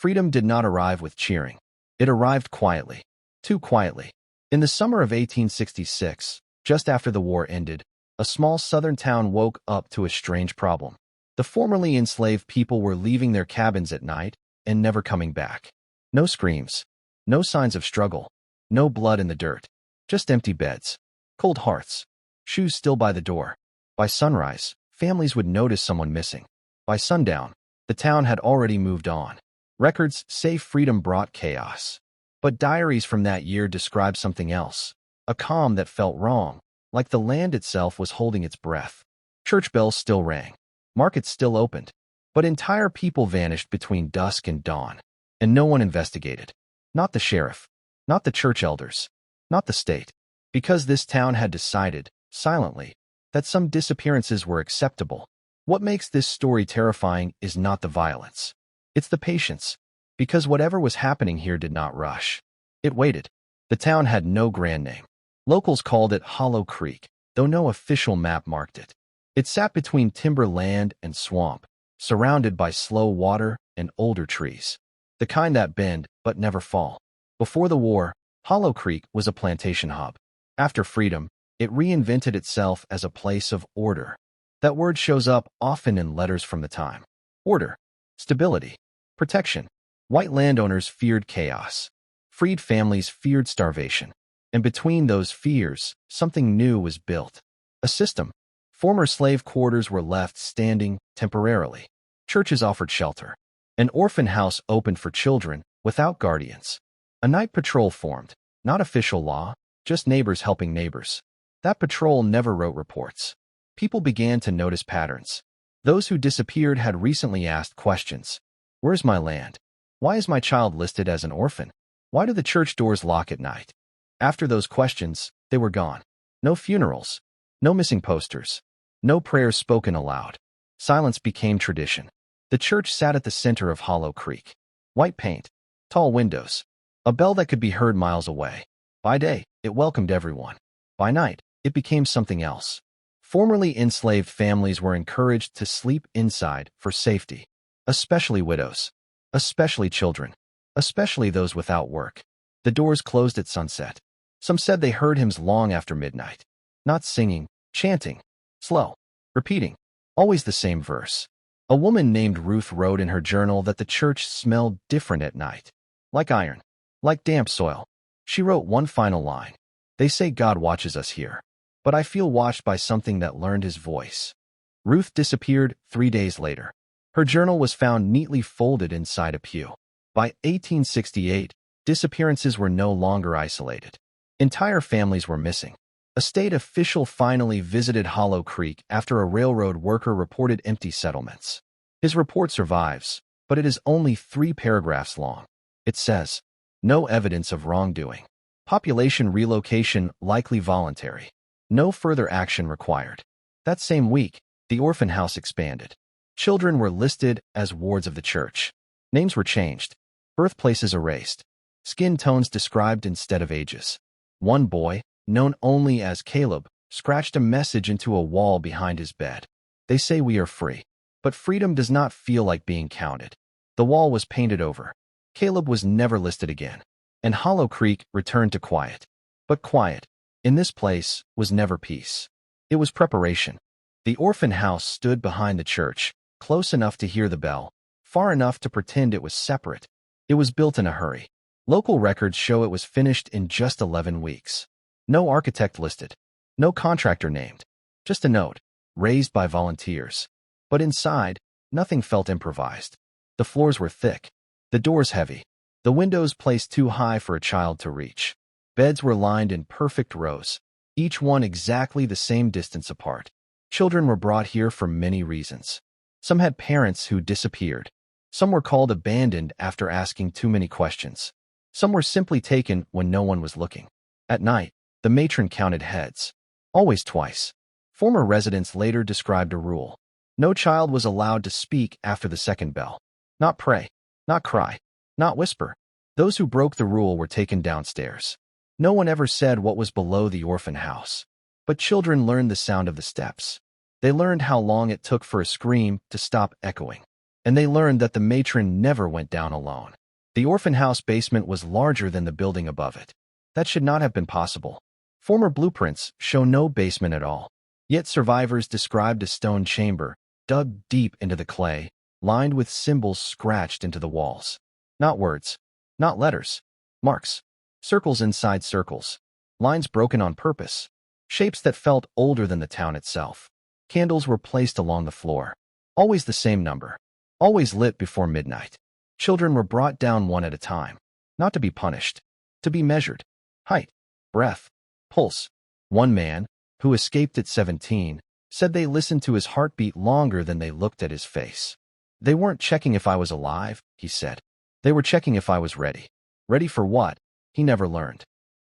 Freedom did not arrive with cheering. It arrived quietly. Too quietly. In the summer of 1866, just after the war ended, a small southern town woke up to a strange problem. The formerly enslaved people were leaving their cabins at night and never coming back. No screams. No signs of struggle. No blood in the dirt. Just empty beds. Cold hearts. Shoes still by the door. By sunrise, families would notice someone missing. By sundown, the town had already moved on. Records say freedom brought chaos. But diaries from that year describe something else. A calm that felt wrong, like the land itself was holding its breath. Church bells still rang. Markets still opened. But entire people vanished between dusk and dawn. And no one investigated. Not the sheriff. Not the church elders. Not the state. Because this town had decided, silently, that some disappearances were acceptable. What makes this story terrifying is not the violence. It's the patience. Because whatever was happening here did not rush. It waited. The town had no grand name. Locals called it Hollow Creek, though no official map marked it. It sat between timber land and swamp, surrounded by slow water and older trees. The kind that bend but never fall. Before the war, Hollow Creek was a plantation hub. After freedom, it reinvented itself as a place of order. That word shows up often in letters from the time. Order, stability, protection. White landowners feared chaos. Freed families feared starvation. And between those fears, something new was built. A system. Former slave quarters were left standing temporarily. Churches offered shelter. An orphan house opened for children without guardians. A night patrol formed. Not official law, just neighbors helping neighbors. That patrol never wrote reports. People began to notice patterns. Those who disappeared had recently asked questions. Where's my land? Why is my child listed as an orphan? Why do the church doors lock at night? After those questions, they were gone. No funerals. No missing posters. No prayers spoken aloud. Silence became tradition. The church sat at the center of Hollow Creek. White paint. Tall windows. A bell that could be heard miles away. By day, it welcomed everyone. By night, it became something else. Formerly enslaved families were encouraged to sleep inside for safety. Especially widows. Especially children. Especially those without work. The doors closed at sunset. Some said they heard hymns long after midnight. Not singing, chanting. Slow. Repeating. Always the same verse. A woman named Ruth wrote in her journal that the church smelled different at night. Like iron. Like damp soil. She wrote one final line. They say God watches us here. But I feel watched by something that learned his voice. Ruth disappeared 3 days later. Her journal was found neatly folded inside a pew. By 1868, disappearances were no longer isolated. Entire families were missing. A state official finally visited Hollow Creek after a railroad worker reported empty settlements. His report survives, but it is only 3 paragraphs long. It says, no evidence of wrongdoing. Population relocation likely voluntary. No further action required. That same week, the orphan house expanded. Children were listed as wards of the church. Names were changed. Birthplaces erased. Skin tones described instead of ages. One boy, known only as Caleb, scratched a message into a wall behind his bed. They say we are free. But freedom does not feel like being counted. The wall was painted over. Caleb was never listed again. And Hollow Creek returned to quiet. But quiet, in this place, was never peace. It was preparation. The orphan house stood behind the church, close enough to hear the bell, far enough to pretend it was separate. It was built in a hurry. Local records show it was finished in just 11 weeks. No architect listed. No contractor named. Just a note, raised by volunteers. But inside, nothing felt improvised. The floors were thick. The doors heavy. The windows placed too high for a child to reach. Beds were lined in perfect rows, each one exactly the same distance apart. Children were brought here for many reasons. Some had parents who disappeared. Some were called abandoned after asking too many questions. Some were simply taken when no one was looking. At night, the matron counted heads. Always twice. Former residents later described a rule. No child was allowed to speak after the second bell. Not pray. Not cry. Not whisper. Those who broke the rule were taken downstairs. No one ever said what was below the orphan house. But children learned the sound of the steps. They learned how long it took for a scream to stop echoing. and they learned that the matron never went down alone. The orphan house basement was larger than the building above it. That should not have been possible. Former blueprints show no basement at all. Yet survivors described a stone chamber, dug deep into the clay, lined with symbols scratched into the walls. Not words, not letters, marks, circles inside circles, lines broken on purpose, shapes that felt older than the town itself. Candles were placed along the floor, always the same number, always lit before midnight. Children were brought down one at a time, not to be punished, to be measured. Height, breath, pulse. One man, who escaped at 17, said they listened to his heartbeat longer than they looked at his face. They weren't checking if I was alive, he said. They were checking if I was ready. Ready for what? He never learned.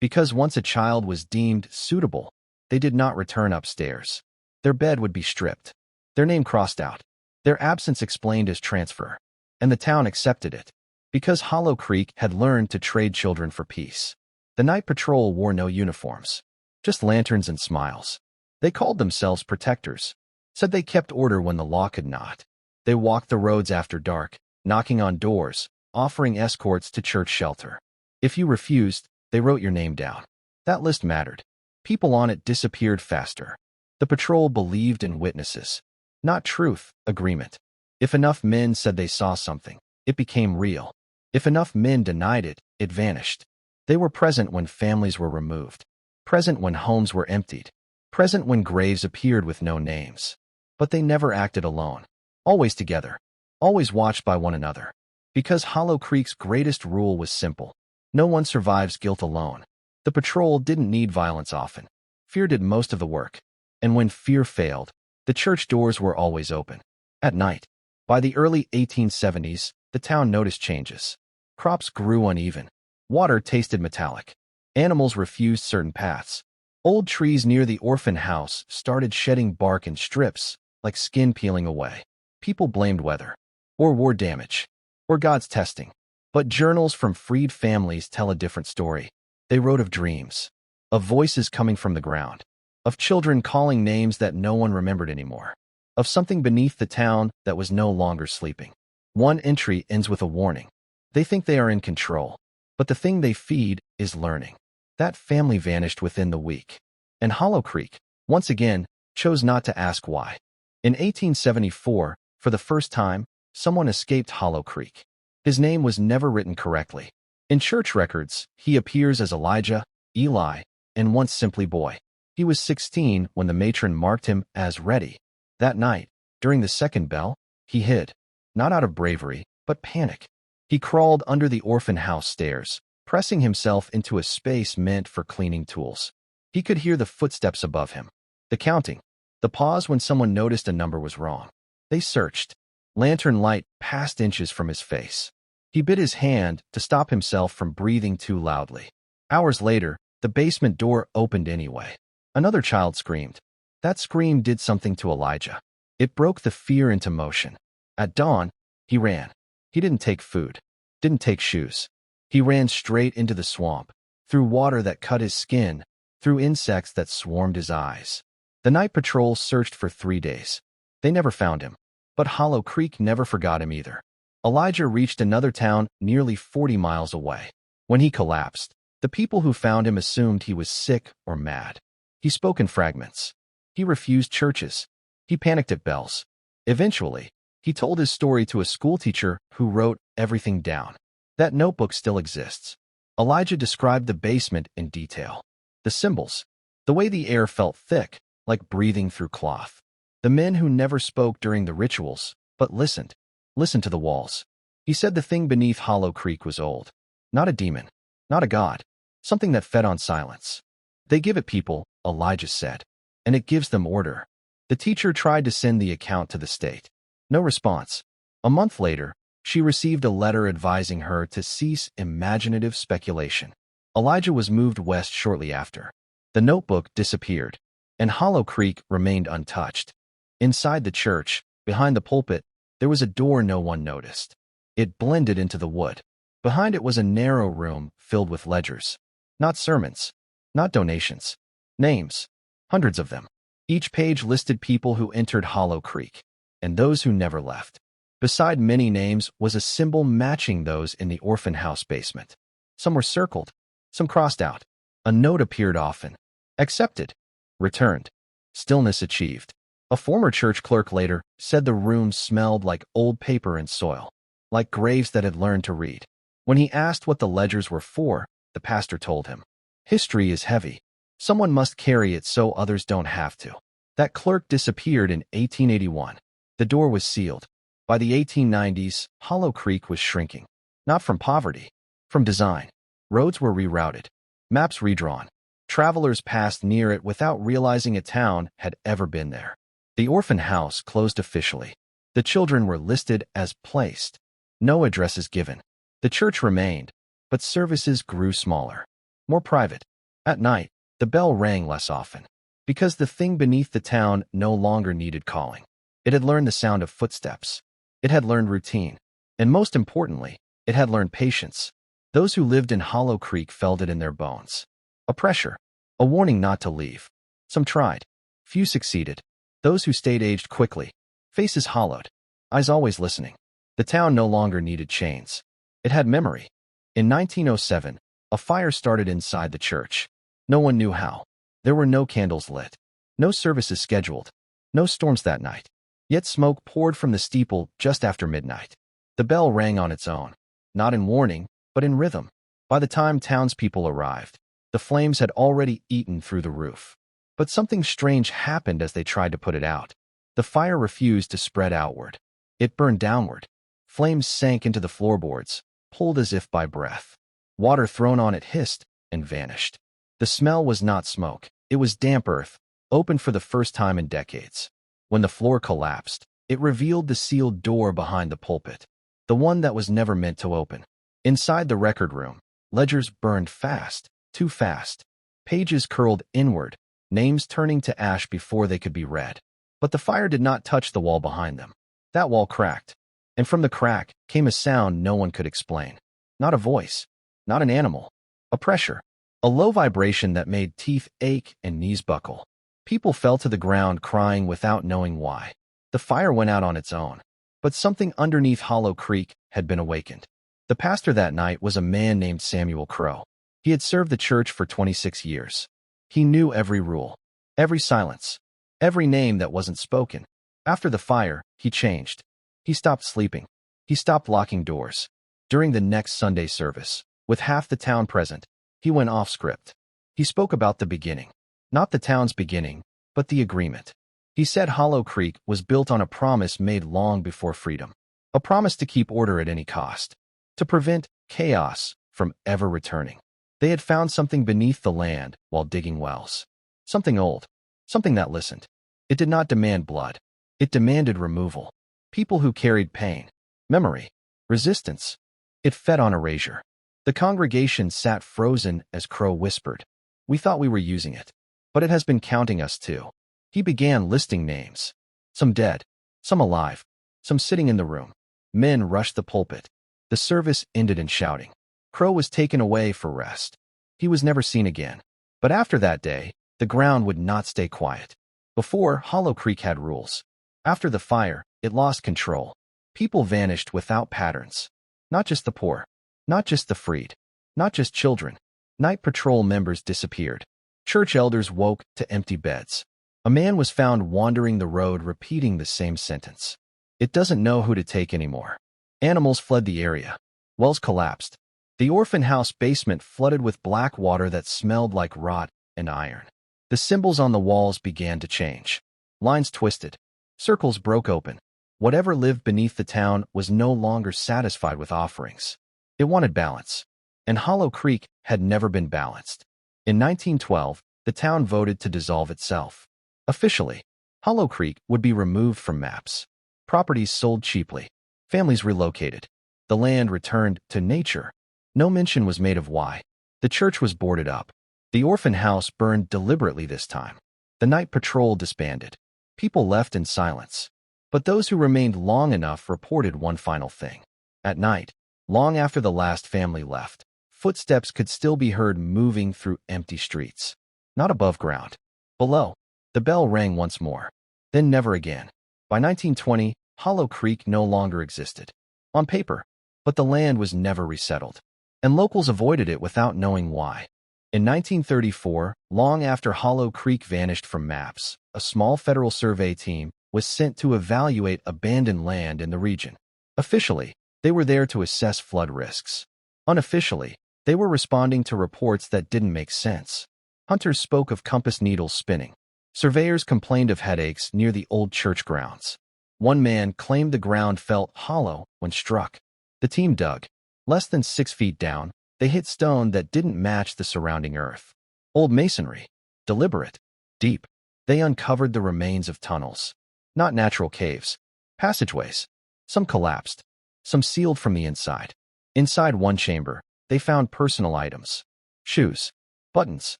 Because once a child was deemed suitable, they did not return upstairs. Their bed would be stripped, their name crossed out, their absence explained as transfer. And the town accepted it, because Hollow Creek had learned to trade children for peace. The night patrol wore no uniforms, just lanterns and smiles. They called themselves protectors, said they kept order when the law could not. They walked the roads after dark, knocking on doors, offering escorts to church shelter. If you refused, they wrote your name down. That list mattered. People on it disappeared faster. The patrol believed in witnesses, not truth, agreement. If enough men said they saw something, it became real. If enough men denied it, it vanished. They were present when families were removed, present when homes were emptied, present when graves appeared with no names. But they never acted alone, always together, always watched by one another. Because Hollow Creek's greatest rule was simple: no one survives guilt alone. The patrol didn't need violence often. Fear did most of the work. And when fear failed, the church doors were always open. At night. By the early 1870s, the town noticed changes. Crops grew uneven. Water tasted metallic. Animals refused certain paths. Old trees near the orphan house started shedding bark in strips, like skin peeling away. People blamed weather, or war damage, or God's testing. But journals from freed families tell a different story. They wrote of dreams, of voices coming from the ground, of children calling names that no one remembered anymore, of something beneath the town that was no longer sleeping. One entry ends with a warning. They think they are in control, but the thing they feed is learning. That family vanished within the week. And Hollow Creek, once again, chose not to ask why. In 1874, for the first time, someone escaped Hollow Creek. His name was never written correctly. In church records, he appears as Elijah, Eli, and once simply Boy. He was 16 when the matron marked him as ready. That night, during the second bell, he hid, not out of bravery, but panic. He crawled under the orphan house stairs, pressing himself into a space meant for cleaning tools. He could hear the footsteps above him, the counting, the pause when someone noticed a number was wrong. They searched. Lantern light passed inches from his face. He bit his hand to stop himself from breathing too loudly. Hours later, the basement door opened anyway. Another child screamed. That scream did something to Elijah. It broke the fear into motion. At dawn, he ran. He didn't take food, didn't take shoes. He ran straight into the swamp, through water that cut his skin, through insects that swarmed his eyes. The night patrol searched for 3 days. They never found him, but Hollow Creek never forgot him either. Elijah reached another town nearly 40 miles away. When he collapsed, the people who found him assumed he was sick or mad. He spoke in fragments. He refused churches. He panicked at bells. Eventually, he told his story to a schoolteacher who wrote everything down. That notebook still exists. Elijah described the basement in detail. The symbols, the way the air felt thick, like breathing through cloth. The men who never spoke during the rituals, but listened to the walls. He said the thing beneath Hollow Creek was old. Not a demon, not a god, something that fed on silence. They give it people, Elijah said, and it gives them order. The teacher tried to send the account to the state. No response. A month later, she received a letter advising her to cease imaginative speculation. Elijah was moved west shortly after. The notebook disappeared, and Hollow Creek remained untouched. Inside the church, behind the pulpit, there was a door no one noticed. It blended into the wood. Behind it was a narrow room filled with ledgers. Not sermons, not donations. Names. Hundreds of them. Each page listed people who entered Hollow Creek, and those who never left. Beside many names was a symbol matching those in the orphan house basement. Some were circled, some crossed out. A note appeared often. Accepted. Returned. Stillness achieved. A former church clerk later said the room smelled like old paper and soil, like graves that had learned to read. When he asked what the ledgers were for, the pastor told him, "History is heavy. Someone must carry it so others don't have to." That clerk disappeared in 1881. The door was sealed. By the 1890s, Hollow Creek was shrinking. Not from poverty, from design. Roads were rerouted, maps redrawn. Travelers passed near it without realizing a town had ever been there. The orphan house closed officially. The children were listed as placed. No addresses given. The church remained, but services grew smaller, more private. At night, the bell rang less often, because the thing beneath the town no longer needed calling. It had learned the sound of footsteps. It had learned routine. And most importantly, it had learned patience. Those who lived in Hollow Creek felt it in their bones. A pressure, a warning not to leave. Some tried. Few succeeded. Those who stayed aged quickly, faces hollowed, eyes always listening. The town no longer needed chains. It had memory. In 1907, a fire started inside the church. No one knew how. There were no candles lit, no services scheduled, no storms that night. Yet smoke poured from the steeple just after midnight. The bell rang on its own, not in warning, but in rhythm. By the time townspeople arrived, the flames had already eaten through the roof. But something strange happened as they tried to put it out. The fire refused to spread outward. It burned downward. Flames sank into the floorboards, pulled as if by breath. Water thrown on it hissed and vanished. The smell was not smoke. It was damp earth, opened for the first time in decades. When the floor collapsed, it revealed the sealed door behind the pulpit, the one that was never meant to open. Inside the record room, ledgers burned fast, too fast. Pages curled inward, names turning to ash before they could be read. But the fire did not touch the wall behind them. That wall cracked, and from the crack came a sound no one could explain. Not a voice, not an animal, a pressure, a low vibration that made teeth ache and knees buckle. People fell to the ground crying without knowing why. The fire went out on its own, but something underneath Hollow Creek had been awakened. The pastor that night was a man named Samuel Crow. He had served the church for 26 years. He knew every rule, every silence, every name that wasn't spoken. After the fire, he changed. He stopped sleeping. He stopped locking doors. During the next Sunday service, with half the town present, he went off script. He spoke about the beginning. Not the town's beginning, but the agreement. He said Hollow Creek was built on a promise made long before freedom. A promise to keep order at any cost. To prevent chaos from ever returning. They had found something beneath the land while digging wells. Something old. Something that listened. It did not demand blood. It demanded removal. People who carried pain, memory, resistance. It fed on erasure. The congregation sat frozen as Crow whispered, "We thought we were using it, but it has been counting us too." He began listing names. Some dead, some alive, some sitting in the room. Men rushed the pulpit. The service ended in shouting. Crow was taken away for rest. He was never seen again. But after that day, the ground would not stay quiet. Before, Hollow Creek had rules. After the fire, it lost control. People vanished without patterns. Not just the poor. Not just the freed. Not just children. Night patrol members disappeared. Church elders woke to empty beds. A man was found wandering the road repeating the same sentence. It doesn't know who to take anymore. Animals fled the area. Wells collapsed. The orphan house basement flooded with black water that smelled like rot and iron. The symbols on the walls began to change. Lines twisted. Circles broke open. Whatever lived beneath the town was no longer satisfied with offerings. It wanted balance. And Hollow Creek had never been balanced. In 1912, the town voted to dissolve itself. Officially, Hollow Creek would be removed from maps. Properties sold cheaply. Families relocated. The land returned to nature. No mention was made of why. The church was boarded up. The orphan house burned deliberately this time. The night patrol disbanded. People left in silence. But those who remained long enough reported one final thing. At night, long after the last family left, footsteps could still be heard moving through empty streets. Not above ground. Below. The bell rang once more. Then never again. By 1920, Hollow Creek no longer existed. On paper, but the land was never resettled, and locals avoided it without knowing why. In 1934, long after Hollow Creek vanished from maps, a small federal survey team was sent to evaluate abandoned land in the region. Officially, they were there to assess flood risks. Unofficially, they were responding to reports that didn't make sense. Hunters spoke of compass needles spinning. Surveyors complained of headaches near the old church grounds. One man claimed the ground felt hollow when struck. The team dug. Less than 6 feet down, they hit stone that didn't match the surrounding earth. Old masonry. Deliberate. Deep. They uncovered the remains of tunnels. Not natural caves. Passageways. Some collapsed. Some sealed from the inside. Inside one chamber, they found personal items. Shoes. Buttons.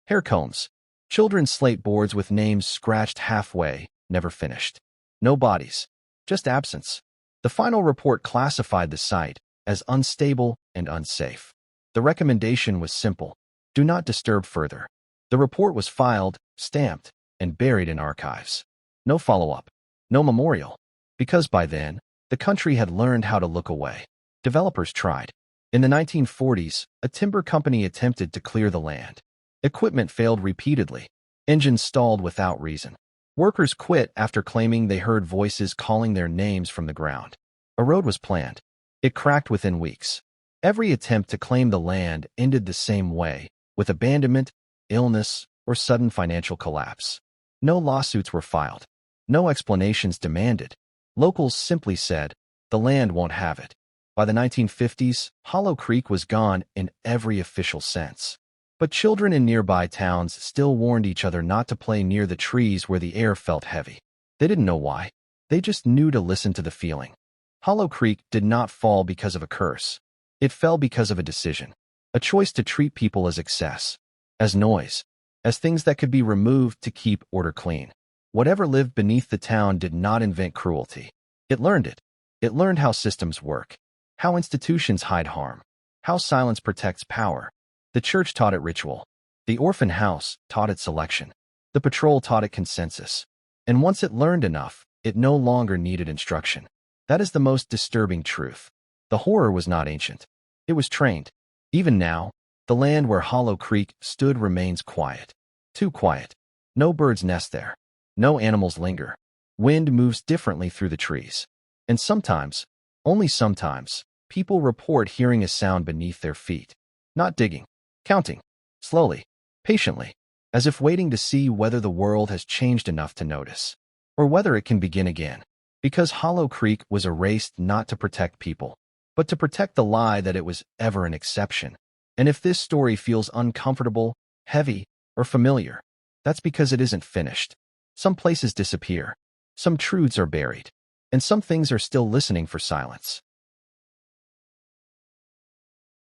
Hair combs. Children's slate boards with names scratched halfway, never finished. No bodies. Just absence. The final report classified the site as unstable and unsafe. The recommendation was simple: do not disturb further. The report was filed, stamped, and buried in archives. No follow-up. No memorial. Because by then, the country had learned how to look away. Developers tried. In the 1940s, a timber company attempted to clear the land. Equipment failed repeatedly. Engines stalled without reason. Workers quit after claiming they heard voices calling their names from the ground. A road was planned. It cracked within weeks. Every attempt to claim the land ended the same way, with abandonment, illness, or sudden financial collapse. No lawsuits were filed. No explanations demanded. Locals simply said, the land won't have it. By the 1950s, Hollow Creek was gone in every official sense. But children in nearby towns still warned each other not to play near the trees where the air felt heavy. They didn't know why. They just knew to listen to the feeling. Hollow Creek did not fall because of a curse. It fell because of a decision. A choice to treat people as excess, as noise, as things that could be removed to keep order clean. Whatever lived beneath the town did not invent cruelty. It learned it. It learned how systems work, how institutions hide harm, how silence protects power. The church taught it ritual. The orphan house taught it selection. The patrol taught it consensus. And once it learned enough, it no longer needed instruction. That is the most disturbing truth. The horror was not ancient. It was trained. Even now, the land where Hollow Creek stood remains quiet. Too quiet. No birds nest there. No animals linger. Wind moves differently through the trees. And sometimes, only sometimes, people report hearing a sound beneath their feet. Not digging. Counting. Slowly. Patiently. As if waiting to see whether the world has changed enough to notice. Or whether it can begin again. Because Hollow Creek was erased not to protect people, but to protect the lie that it was ever an exception. And if this story feels uncomfortable, heavy, or familiar, that's because it isn't finished. Some places disappear. Some truths are buried. And some things are still listening for silence.